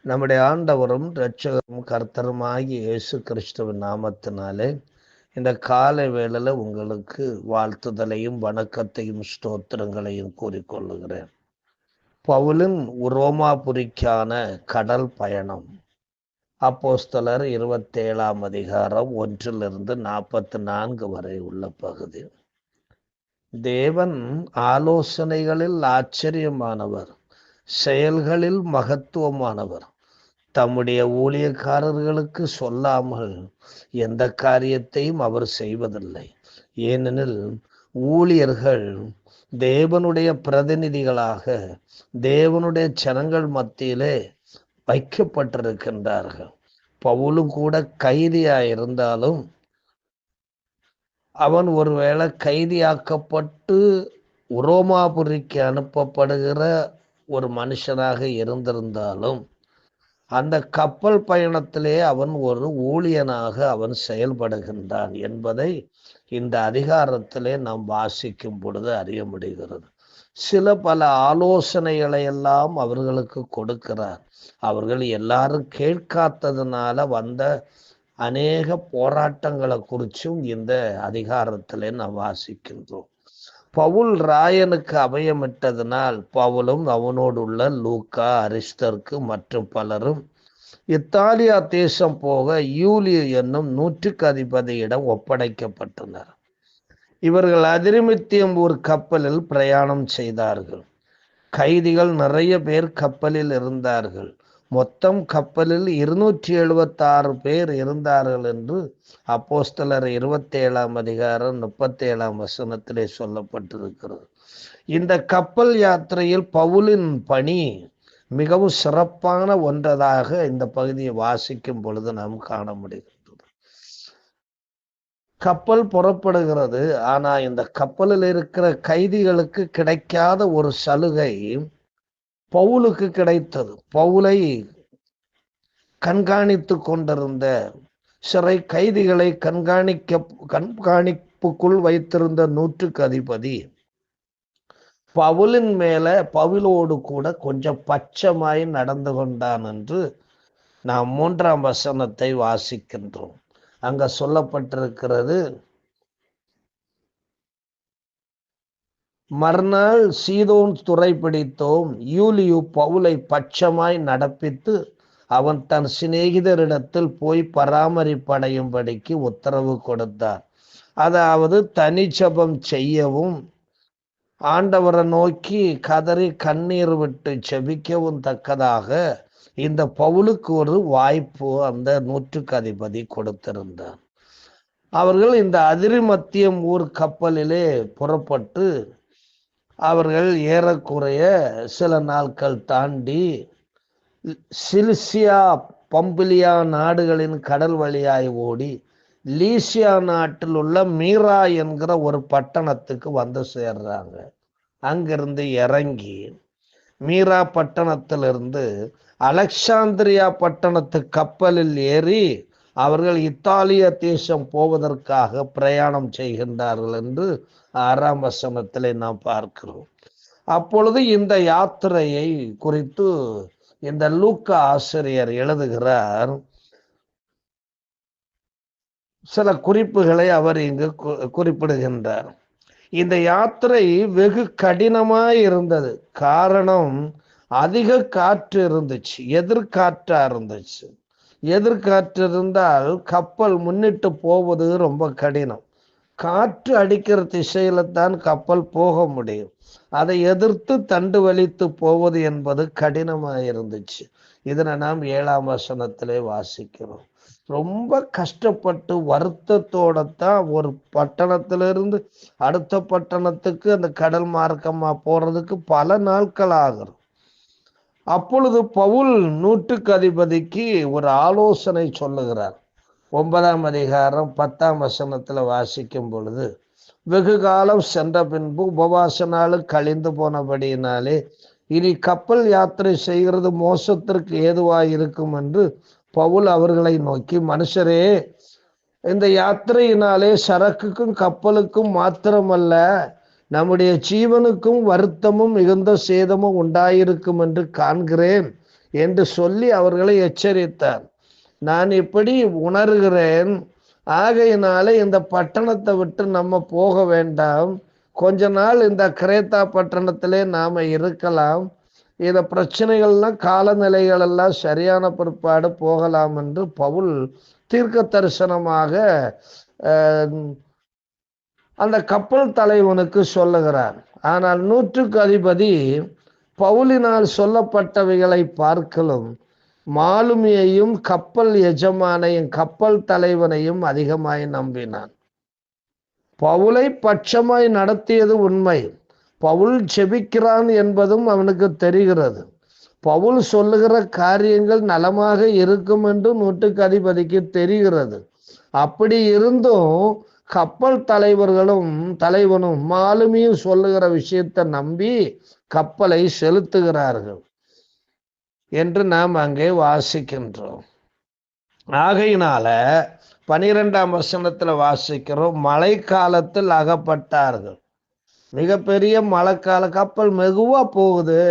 நம்முடைய ஆண்டவரும் இரட்சகரும் கர்த்தருமாகிய இயேசு கிறிஸ்துவின் நாமத்தினாலே இந்த காலை வேளையில உங்களுக்கு வாழ்த்துதலையும் வணக்கத்தையும் ஸ்தோத்திரங்களையும் கூறிக்கொள்ளுகிறேன். பவுலின் ரோமாபுரிக்கான கடல் பயணம். அப்போஸ்தலர் 27 அதிகாரம் 1-44 வரை உள்ள பகுதி. தேவன் ஆலோசனைகளில் ஆச்சரியமானவர், செயல்களில் மகத்துவமானவர். தம்முடைய ஊழியக்காரர்களுக்கு சொல்லாமல் எந்த காரியத்தையும் அவர் செய்வதில்லை. ஏனெனில் ஊழியர்கள் தேவனுடைய பிரதிநிதிகளாக தேவனுடைய ஜனங்கள் மத்தியிலே வைக்கப்பட்டிருக்கின்றார்கள். பவுலும் கூட கைதியாயிருந்தாலும் அவன் ஒருவேளை கைதியாக்கப்பட்டு ரோமாபுரிக்கு அனுப்பப்படுகிற ஒரு மனுஷனாக இருந்திருந்தாலும் அந்த கப்பல் பயணத்திலே அவன் ஒரு ஊழியனாக அவன் செயல்படுகின்றான் என்பதை இந்த அதிகாரத்திலே நாம் வாசிக்கும் பொழுது அறிய முடிகிறது. பல ஆலோசனைகளை எல்லாம் அவர்களுக்கு கொடுக்கிறார். அவர்கள் எல்லாரும் கேட்காததுனால வந்த அநேக போராட்டங்களை குறிச்சும் இந்த அதிகாரத்திலே நாம் வாசிக்கின்றோம். பவுல் ராயனுக்கு அபயமிட்டதனால் பவுலும் அவனோடு உள்ள லூக்கா, அரிஸ்டர்க்கு மற்றும் பலரும் இத்தாலியா தேசம் போக யூலியு என்னும் 100க்கு அதிபதியிடம் ஒப்படைக்கப்பட்டனர். இவர்கள் அதிரிமித்தியம் ஒரு கப்பலில் பிரயாணம் செய்தார்கள். கைதிகள் நிறைய பேர் கப்பலில் இருந்தார்கள். மொத்தம் கப்பலில் 276 பேர் இருந்தார்கள் என்று அப்போஸ்தலர் 27 அதிகாரம் 37 வசனத்திலே சொல்லப்பட்டிருக்கிறது. இந்த கப்பல் யாத்திரையில் பவுலின் பணி மிகவும் சிறப்பான ஒன்றதாக இந்த பகுதியை வாசிக்கும் பொழுது நாம் காண முடிகிறது. கப்பல் புறப்படுகிறது. ஆனா இந்த கப்பலில் இருக்கிற கைதிகளுக்கு கிடைக்காத ஒரு சலுகை பவுலுக்கு கிடைத்தது. பவுலை கண்காணித்து கொண்டிருந்த சிறை கைதிகளை கண்காணிப்புக்குள் வைத்திருந்த 100க்கு அதிபதி பவுலின் மேல பவுலோடு கூட கொஞ்சம் பட்சமாய் நடந்து கொண்டான் என்று நாம் 3ஆம் வசனத்தை வாசிக்கின்றோம். அங்க சொல்லப்பட்டிருக்கிறது, மறுநாள் சீதோன் துறைப்பிடித்தோம். யூலியு பவுலை பட்சமாய் நடப்பித்து அவன் தன் சிநேகிதரிடத்தில் போய் பராமரிப்படையும்படிக்கு உத்தரவு கொடுத்தார். அதாவது தனிச்சபம் செய்யவும் ஆண்டவரை நோக்கி கதறி கண்ணீர் விட்டு செபிக்கவும் தக்கதாக இந்த பவுலுக்கு ஒரு வாய்ப்பு அந்த 100க்கு அதிபதி கொடுத்திருந்தார். அவர்கள் இந்த அதிரிமத்தியம் ஊர் கப்பலிலே புறப்பட்டு அவர்கள் ஏறக்குறைய சில நாட்கள் தாண்டி சிலிசியா, பம்பிலியா நாடுகளின் கடல் வழியாய் ஓடி லீசியா நாட்டில் உள்ள மீரா என்கிற ஒரு பட்டணத்துக்கு வந்து சேர்றாங்க. அங்கிருந்து இறங்கி மீரா பட்டணத்திலிருந்து அலெக்சாந்திரியா பட்டணத்து கப்பலில் ஏறி அவர்கள் இத்தாலிய தேசம் போவதற்காக பிரயாணம் செய்கின்றார்கள் என்று 6ஆம் வசனத்திலே நாம் பார்க்கிறோம். அப்பொழுது இந்த யாத்திரையை குறித்து இந்த லூக்கா ஆசிரியர் எழுதுகிறார். சில குறிப்புகளை அவர் இங்கு குறிப்பிடுகின்றார். இந்த யாத்திரை வெகு கடினமாய் இருந்தது. காரணம், அதிக காற்று இருந்துச்சு, எதிர்காற்றா இருந்துச்சு. எதிர்காற்று இருந்தால் கப்பல் முன்னிட்டு போவது ரொம்ப கடினம். காற்று அடிக்கிற திசையில தான் கப்பல் போக முடியும். அதை எதிர்த்து தண்டு வலித்து போவது என்பது கடினமாக இருந்துச்சு. இதனை நாம் 7ஆம் வசனத்திலே வாசிக்கிறோம். ரொம்ப கஷ்டப்பட்டு வருத்தத்தோடத்தான் ஒரு பட்டணத்திலிருந்து அடுத்த பட்டணத்துக்கு அந்த கடல் மார்க்கமா போறதுக்கு பல நாட்கள் ஆகும். அப்பொழுது பவுல் 100க்கு அதிபதிக்கு ஒரு ஆலோசனை சொல்லுகிறார். 9ஆம் அதிகாரம் 10ஆம் வசனத்துல வாசிக்கும் பொழுது, வெகு காலம் சென்ற பின்பு உபவாச நாள் கழிந்து போனபடியினாலே இனி கப்பல் யாத்திரை செய்கிறது மோசத்திற்கு ஏதுவாய் இருக்கும் என்று பவுல் அவர்களை நோக்கி, மனுஷரே, இந்த யாத்திரையினாலே சரக்குக்கும் கப்பலுக்கும் மாத்திரமல்ல, நம்முடைய ஜீவனுக்கும் வருத்தமும் மிகுந்த சேதமும் உண்டாயிருக்கும் என்று காண்கிறேன். என்று சொல்லி அவர்களை எச்சரித்தார். நான் இப்படி உணர்கிறேன், ஆகையினால இந்த பட்டணத்தை விட்டு நம்ம போக வேண்டாம், கொஞ்ச நாள் இந்த கிரேத்தா பட்டணத்திலே நாம இருக்கலாம், இந்த பிரச்சனைகள்லாம் காலநிலைகள் எல்லாம் சரியான பிற்பாடு போகலாம் என்று பவுல் தீர்க்க தரிசனமாக அந்த கப்பல் தலைவனுக்கு சொல்லுகிறார். ஆனால் நூற்றுக்கு அதிபதி பவுலினால் சொல்லப்பட்டவைகளை பார்க்கலும் மாலுமியையும் கப்பல் எஜமானையும் கப்பல் தலைவனையும் அதிகமாய் நம்பினான். பவுலை பட்சமாய் நடத்தியது உண்மை. பவுல் செபிக்கிறான் என்பதும் அவனுக்கு தெரிகிறது. பவுல் சொல்லுகிற காரியங்கள் நலமாக இருக்கும் என்று நூற்றுக்கு அதிபதிக்கு தெரிகிறது. அப்படி இருந்தும் கப்பல் தலைவனும் மாலுமியும் சொல்லுகிற விஷயத்தை நம்பி கப்பலை செலுத்துகிறார்கள் என்று நாம் அங்கே வாசிக்கின்றோம். ஆகையினால 12ஆம் வசனத்துல வாசிக்கிறோம், மழை காலத்தில் அகப்பட்டார்கள். மிகப்பெரிய மழைக்கால, கப்பல் மெதுவா போகுது,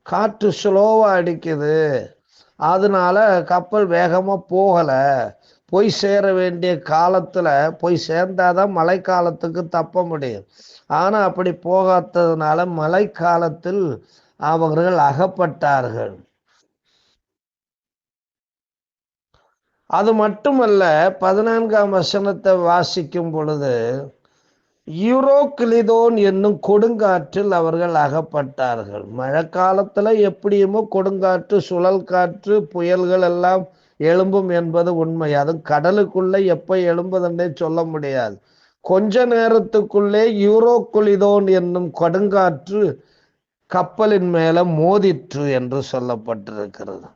காற்று ஸ்லோவா அடிக்குது, அதனால கப்பல் வேகமா போகல, போய் சேர வேண்டிய காலத்துல போய் சேர்ந்தாதான் மழை காலத்துக்கு தப்ப முடியும். ஆனா அப்படி போகாததுனால மழை காலத்தில் அவர்கள் அகப்பட்டார்கள். அது மட்டுமல்ல, 14ஆம் வசனத்தை வாசிக்கும் பொழுது யூரோக்ளிதோன் என்னும் கொடுங்காற்றில் அவர்கள் அகப்பட்டார்கள். மழை காலத்துல எப்படியுமோ கொடுங்காற்று, சுழல் காற்று, புயல்கள் எல்லாம் எழும்பும் என்பது உண்மை. அதுவும் கடலுக்குள்ள எப்ப எழும்புதுன்னே சொல்ல முடியாது. கொஞ்ச நேரத்துக்குள்ளே யூரோக்ளிதோன் என்னும் கொடுங்காற்று கப்பலின் மேல மோதிற்று என்று சொல்லப்பட்டிருக்கிறது.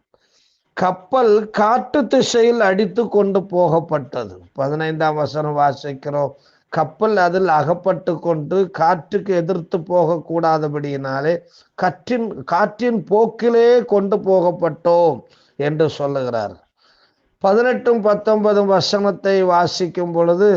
கப்பல் காட்டு திசையில் அடித்து கொண்டு போகப்பட்டது. 15ஆம் வசனம் வாசிக்கிறோம், கப்பல் அதில் அகப்பட்டு கொண்டு காற்றுக்கு எதிர்த்து போக கூடாதபடியினாலே காற்றின் போக்கிலே கொண்டு போகப்பட்டோம் என்று சொல்லுகிறார். 18 19 வசனத்தை வாசிக்கும் பொழுது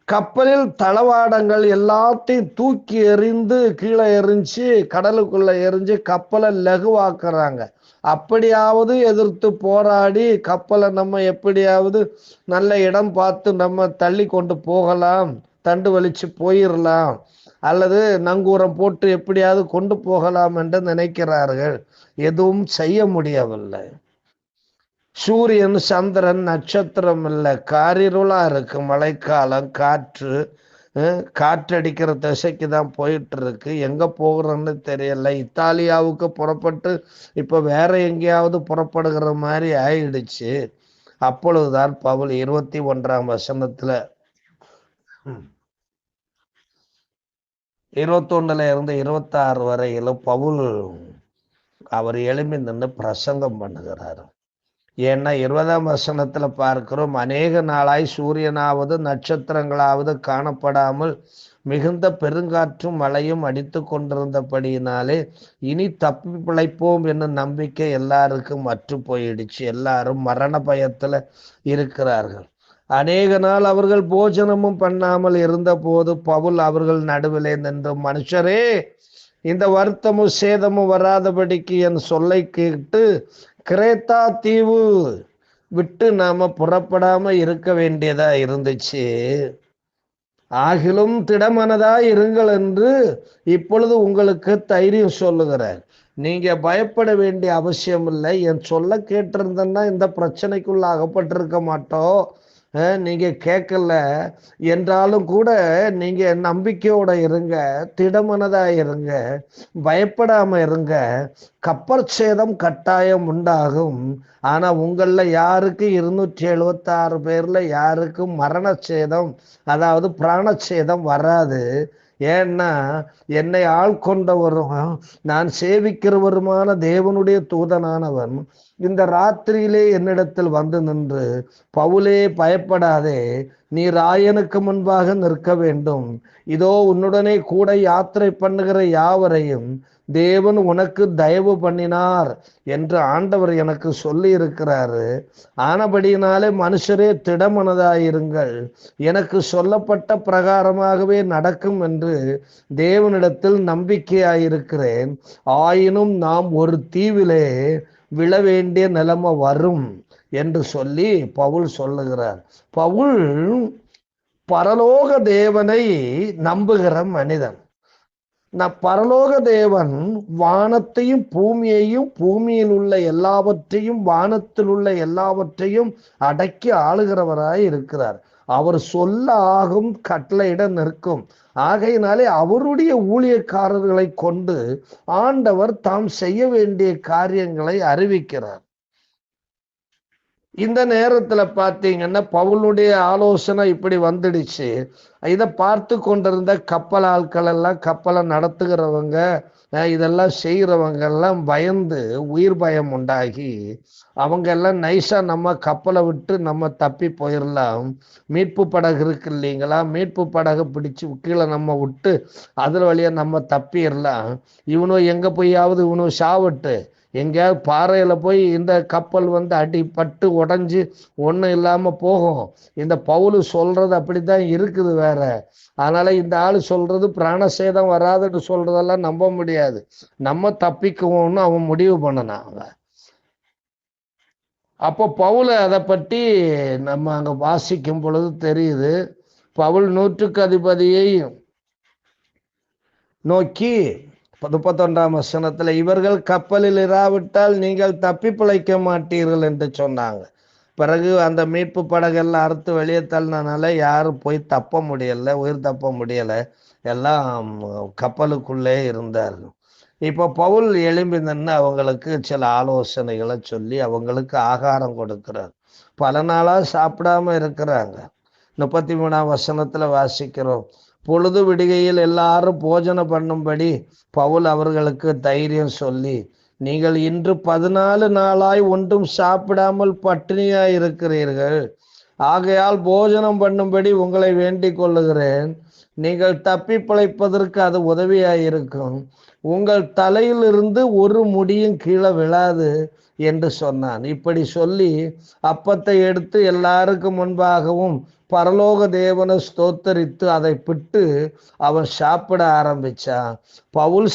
கப்பலில் தளவாடங்கள் எல்லாத்தையும் தூக்கி எறிந்து கீழே எரிஞ்சு கடலுக்குள்ள எரிஞ்சு கப்பலை லகுவாக்குறாங்க. அப்படியாவது எதிர்த்து போராடி கப்பலை நம்ம எப்படியாவது நல்ல இடம் பார்த்து நம்ம தள்ளி கொண்டு போகலாம், தண்டு வலிச்சு போயிடலாம், அல்லது நங்கூரம் போட்டு எப்படியாவது கொண்டு போகலாம் என்று நினைக்கிறார்கள். எதுவும் செய்ய முடியவில்லை. சூரியன், சந்திரன், நட்சத்திரம் இல்லை, காரிருளா இருக்கு. மழைக்காலம், காற்றடிக்கிற திசைக்கு தான் போயிட்டு இருக்கு. எங்க போகிறோன்னு தெரியல. இத்தாலியாவுக்கு புறப்பட்டு இப்ப வேற எங்கேயாவது புறப்படுகிற மாதிரி ஆயிடுச்சு. அப்பொழுதுதான் பவுல் 21ஆம் வசனத்துல 21 இருந்து 26 வரையிலும் பவுல் அவர் எழும்பி நின்று பிரசங்கம் பண்ணுகிறார். ஏன்னா 20ஆம் வசனத்துல பார்க்கிறோம், அநேக நாளாய் சூரியனாவது நட்சத்திரங்களாவது காணப்படாமல் மிகுந்த பெருங்காற்றும் மழையும் அடித்து கொண்டிருந்தபடியினாலே இனி தப்பி பிழைப்போம் என்னும் நம்பிக்கை எல்லாருக்கும் அற்று போயிடுச்சு. எல்லாரும் மரண பயத்துல இருக்கிறார்கள். அநேக நாள் அவர்கள் போஜனமும் பண்ணாமல் இருந்த போது பவுல் அவர்கள் நடுவிலே நின்று, மனுஷரே, இந்த வருத்தமும் சேதமும் வராதபடிக்கு என் சொல்லை கேட்டு கிரேத்தா தீவு விட்டு நாம புறப்படாம இருக்க வேண்டியதா இருந்துச்சு. ஆகிலும் திடமனதா இருங்கள் என்று இப்பொழுது உங்களுக்கு தைரியம் சொல்லுகிறேன். நீங்க பயப்பட வேண்டிய அவசியம் இல்லை. என் சொல்ல கேட்டிருந்தேன்னா இந்த பிரச்சனைக்குள்ள அகப்பட்டிருக்க மாட்டோம். நீங்க கேட்கல என்றாலும் கூட நீங்க நம்பிக்கையோட இருங்க, திடமனதா இருங்க, பயப்படாம இருங்க. கப்பல் சேதம் கட்டாயம் உண்டாகும். ஆனா உங்கள யாருக்கு 276 பேர்ல யாருக்கும் மரண சேதம், அதாவது பிராண சேதம் வராது. ஏன்னா என்னை ஆள்கொண்டவரும் நான் சேவிக்கிறவருமான தேவனுடைய தூதனானவன் இந்த ராத்திரியிலே என்னிடத்தில் வந்து நின்று, பவுலே பயப்படாதே, நீ ராயனுக்கு முன்பாக நிற்க வேண்டும். இதோ உன்னுடனே கூட யாத்திரை பண்ணுகிற யாவரையும் தேவன் உனக்கு தயவு பண்ணினார் என்று ஆண்டவர் எனக்கு சொல்லி இருக்கிறாரு. ஆனபடியினாலே மனுஷரே திடமனதாயிருங்கள், எனக்கு சொல்லப்பட்ட பிரகாரமாகவே நடக்கும் என்று தேவனிடத்தில் நம்பிக்கையாயிருக்கிறேன். ஆயினும் நாம் ஒரு தீவிலே விழ வேண்டிய நிலைமை வரும் என்று சொல்லி பவுல் சொல்லுகிறார். பவுல் பரலோக தேவனை நம்புகிற மனிதன். பரலோக தேவன் வானத்தையும் பூமியையும், பூமியில் உள்ள எல்லாவற்றையும், வானத்தில் உள்ள எல்லாவற்றையும் அடக்கி ஆளுகிறவராய் இருக்கிறார். அவர் சொல்ல ஆகும், கட்டளையிட நிற்கும். ஆகையினாலே அவருடைய ஊழியக்காரர்களை கொண்டு ஆண்டவர் தாம் செய்ய வேண்டிய காரியங்களை அறிவிக்கிறார். இந்த நேரத்துல பாத்தீங்கன்னா பவுலுடைய ஆலோசனை இப்படி வந்துடுச்சு. இதை பார்த்து கொண்டிருந்த கப்பல் ஆட்கள் எல்லாம், கப்பலை நடத்துகிறவங்க, இதெல்லாம் செய்கிறவங்க எல்லாம் பயந்து உயிர் பயம் உண்டாகி அவங்க எல்லாம் நைஸா நம்ம கப்பலை விட்டு நம்ம தப்பி போயிடலாம், மீட்பு படகு இருக்கு இல்லைங்களா, மீட்பு படகு பிடிச்சு கீழே நம்ம விட்டு அதுல வழியா நம்ம தப்பிடலாம், இவனும் எங்க போயாவது இவனும் சாவட்டு, எங்கேயாவது பாறையில போய் இந்த கப்பல் அடிபட்டு உடஞ்சி ஒன்றும் இல்லாம போகும். இந்த பவுல் சொல்றது அப்படித்தான் இருக்குது வேற. அதனால இந்த ஆளு சொல்றது பிராணசேதம் வராதுன்னு சொல்றதெல்லாம் நம்ப முடியாது. நம்ம தப்பிக்குவோம்னு அவன் முடிவு பண்ணனாங்க. அப்போ பவுல அதை பற்றி நம்ம அங்க வாசிக்கும் பொழுது தெரியுது. பவுல் நூற்றுக்கு அதிபதியை நோக்கி 31ஆம் வசனத்துல, இவர்கள் கப்பலில் இராவிட்டால் நீங்கள் தப்பி பிழைக்க மாட்டீர்கள் என்று சொன்னாங்க. பிறகு அந்த மீட்பு படகெல்லாம் அறுத்து வெளியே தள்ளினால யாரும் போய் தப்ப முடியல, உயிர் தப்ப முடியல, எல்லாம் கப்பலுக்குள்ளே இருந்தார்கள். இப்போ பவுல் எழும்பி நின்று அவங்களுக்கு சில ஆலோசனைகளை சொல்லி அவங்களுக்கு ஆகாரம் கொடுக்கிறார். பல நாளா சாப்பிடாம இருக்கிறாங்க. 33ஆம் வசனத்துல வாசிக்கிறோம், பொழுது விடுகையில் எல்லாரும் போஜனம் பண்ணும்படி பவுல் அவர்களுக்கு தைரியம் சொல்லி, நீங்கள் இன்று 14 நாளாய் ஒன்றும் சாப்பிடாமல் பட்டினியாய் இருக்கிறீர்கள், ஆகையால் போஜனம் பண்ணும்படி உங்களை வேண்டிக் கொள்ளுகிறேன், நீங்கள் தப்பி பிழைப்பதற்கு அது உதவியாயிருக்கும், உங்கள் தலையிலிருந்து ஒரு முடியும் கீழே விழாது என்று சொன்னான். இப்படி சொல்லி அப்பத்தை எடுத்து எல்லாருக்கும் முன்பாகவும் பரலோக தேவனை ஸ்தோத்தரித்து அதை பிட்டு அவன் சாப்பிட ஆரம்பிச்சான். பவுல்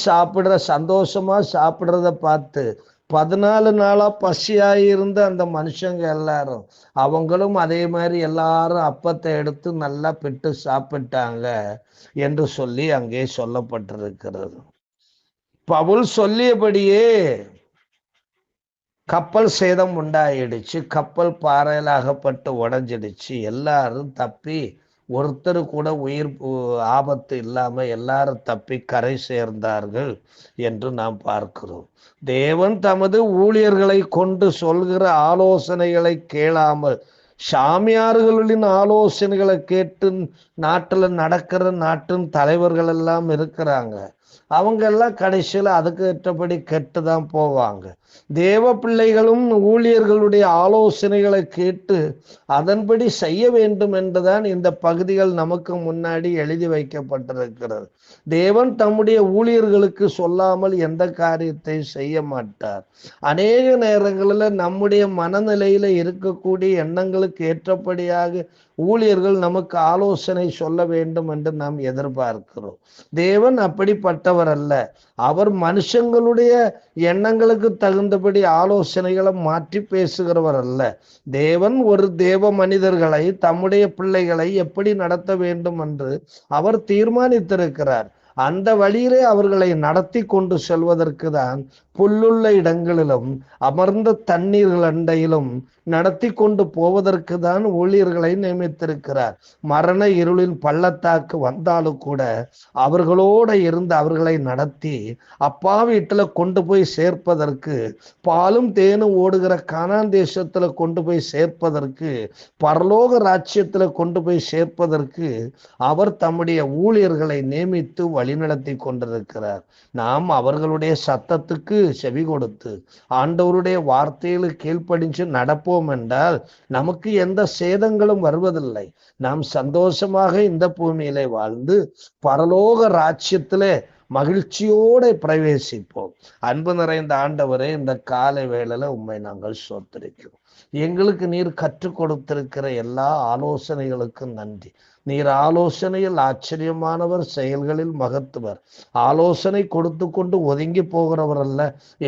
சந்தோஷமா சாப்பிடுறத பார்த்து 14 நாளா பசியாயிருந்த அந்த மனுஷங்க எல்லாரும், அவங்களும் அதே மாதிரி எல்லாரும் அப்பத்தை எடுத்து நல்லா பிட்டு சாப்பிட்டாங்க என்று சொல்லி அங்கே சொல்லப்பட்டிருக்கிறது. பவுல் சொல்லியபடியே கப்பல் சேதம் உண்டாயிடுச்சு. கப்பல் பாறையில் அகப்பட்டு உடஞ்சிடுச்சு. எல்லாரும் தப்பி, ஒருத்தர் கூட உயிர் ஆபத்து இல்லாம எல்லாரும் தப்பி கரை சேர்ந்தார்கள் என்று நாம் பார்க்கிறோம். தேவன் தமது ஊழியர்களை கொண்டு சொல்கிற ஆலோசனைகளை கேளாமல் சாமியார்களின் ஆலோசனைகளை கேட்டு நாட்டுல நடக்கிற நாட்டின் தலைவர்கள் எல்லாம் இருக்கிறாங்க. அவங்க எல்லாம் கடைசியில் அதுக்கு ஏற்றபடி கெட்டுதான் போவாங்க. தேவ பிள்ளைகளும் ஊழியர்களுடைய ஆலோசனைகளை கேட்டு அதன்படி செய்ய வேண்டும் என்றுதான் இந்த பகுதிகள் நமக்கு முன்னாடி எழுதி வைக்கப்பட்டிருக்கிறது. தேவன் தம்முடைய ஊழியர்களுக்கு சொல்லாமல் எந்த காரியத்தை செய்ய மாட்டார். அநேக நேரங்களில் நம்முடைய மனநிலையில இருக்கக்கூடிய எண்ணங்களுக்கு ஏற்றபடியாக ஊழியர்கள் நமக்கு ஆலோசனை சொல்ல வேண்டும் என்று நாம் எதிர்பார்க்கிறோம். தேவன் அப்படிப்பட்டவர் அல்ல. அவர் மனுஷங்களுடைய எண்ணங்களுக்கு தகுந்தபடி ஆலோசனைகளை மாற்றி பேசுகிறவர் அல்ல. தேவன் ஒரு தேவ மனிதர்களை, தம்முடைய பிள்ளைகளை எப்படி நடத்த வேண்டும் என்று அவர் தீர்மானித்திருக்கிறார். அந்த வழியிலே அவர்களை நடத்தி கொண்டு செல்வதற்கு தான் புல்லுள்ள இடங்களிலும் அமர்ந்த தண்ணீர்கள் அண்டையிலும் நடத்தி கொண்டு போவதற்கு தான் ஊழியர்களை நியமித்திருக்கிறார். மரண இருளின் பள்ளத்தாக்கு வந்தாலும் கூட அவர்களோட இருந்து அவர்களை நடத்தி அப்பா வீட்டுல கொண்டு போய் சேர்ப்பதற்கு, பாலும் தேனும் ஓடுகிற கானான் தேசத்துல கொண்டு போய் சேர்ப்பதற்கு, பரலோக ராஜ்யத்துல கொண்டு போய் சேர்ப்பதற்கு அவர் தம்முடைய ஊழியர்களை நியமித்து வழிநடத்தி கொண்டிருக்கிறார். நாம் அவர்களுடைய சத்தத்துக்கு செவி கொடுத்து ஆண்டவருடைய வார்த்தைகளை கீழ்ப்படிஞ்சு நடப்போம் என்றால் நமக்கு எந்த சேதங்களும் வருவதில்லை. நாம் சந்தோஷமாக இந்த பூமியிலே வாழ்ந்து பரலோக ராஜ்யத்திலே மகிழ்ச்சியோடு பிரவேசிப்போம். அன்பு நிறைந்த ஆண்டவரே, இந்த காலை வேளையில உம்மை நாங்கள் ஸ்தோத்திரிக்கிறோம். எங்களுக்கு நீர் கற்றுக் கொடுத்திருக்கிற எல்லா ஆலோசனைகளுக்கும் நன்றி. நீர் ஆலோசனையில் ஆச்சரியமானவர், செயல்களில் மகத்துவர். ஆலோசனை கொடுத்து கொண்டு ஒதுங்கி போகிறவர் அல்ல,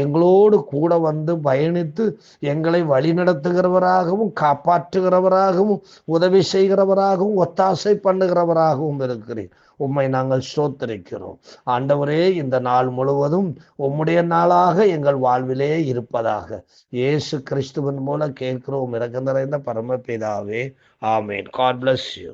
எங்களோடு கூட வந்து பயணித்து எங்களை வழிநடத்துகிறவராகவும் காப்பாற்றுகிறவராகவும் உதவி செய்கிறவராகவும் ஒத்தாசை பண்ணுகிறவராகவும் இருக்கிறீர். உம்மை நாங்கள் ஸ்தோத்திரிக்கிறோம். ஆண்டவரே, இந்த நாள் முழுவதும் உம்முடைய நாளாக எங்கள் வாழ்விலே இருப்பதாக இயேசு கிறிஸ்துவின் மூலம் கேட்கிறோம் இரக்கம் நிறைந்த பரமபிதாவே. ஆமேன். God bless you.